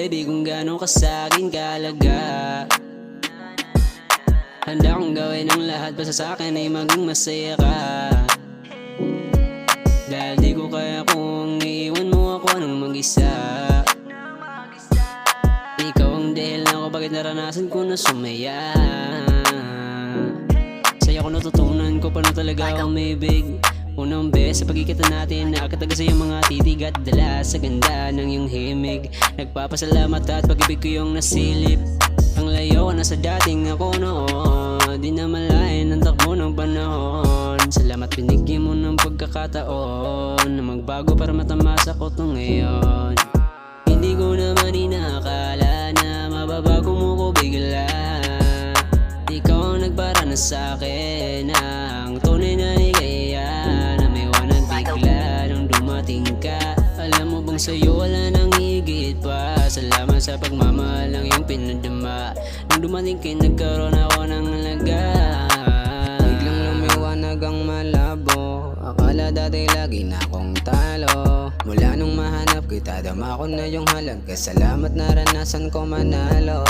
baby kung gano'n ka sa'kin kahalaga. Handa kong gawin ang lahat basta sa'kin ay maging masaya ka. Dahil di ko kaya kung iiwan mo ako ng mag-isa. Ikaw ang dahilan ko bakit naranasan ko na sumaya. Sa'yo ko natutunan ko paano talaga umibig. Unang beses sa pagkikita natin, nakakataga sa'yo mga titig at dala sa ganda ng iyong himig. Nagpapasalamat at pag-ibig ko yung nasilip. Ang layo ko na sa dating ako noon, di na malayan ang takbo ng panahon. Salamat binigyan mo ng pagkakataon na magbago para matamasa ko to ngayon. Hindi ko naman inakala na mababago mo ko bigla. Ikaw ang nagbara na sa'kin ng tunay na ligaya, na may wanag bigla nung dumating ka. Alam mo bang sa'yo wala nang higit pa. Salamat sa pagmamahal ng iyong pinadama. Nung dumating ka nagkaroon ako ng halaga. Biglang lumiwanag ang malabo, akala dati lagi na akong talo. Mula nung mahanap kita, dama ko na yung halaga. Salamat naranasan ko manalo.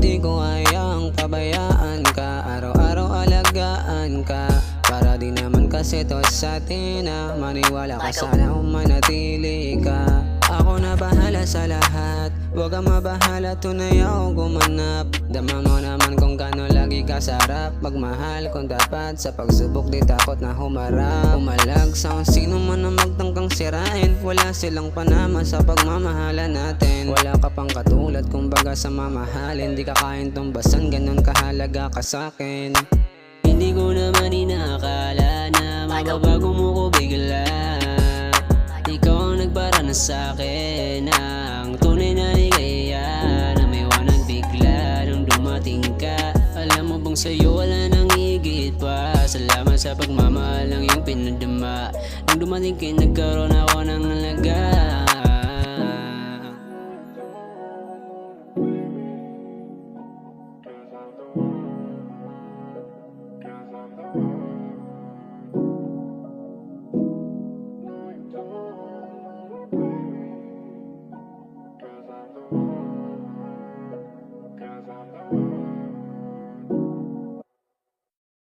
Di ko hayang pabayaan ka, araw-araw alagaan ka. Para di naman kasi to sa atin na maniwala ka, sana manatili ka. Ako na bahala sa lahat, huwag kang mabahala, tunay ako gumanap. Dama mo naman kung gano'n lagi ka sarap magmahal kung dapat, sa pagsubok di takot na humarap. Umalag sa kung sino man ang magtangkang sirain, wala silang panama sa pagmamahala natin. Wala ka pang katulad kumbaga sa mamahalin, di ka kain tumbasan, ganun kahalaga ka sa'kin. Hindi ko naman inakala na mababago mo ko bigla. Ikaw ang nagbara na sa'kin ng tunay na ligaya, na may wanag bigla nung dumating ka. Alam mo bang sa'yo wala nang higit pa. Salamat sa pagmamahal ng iyong pinadama. Nung dumating ka nagkaroon ako ng halaga.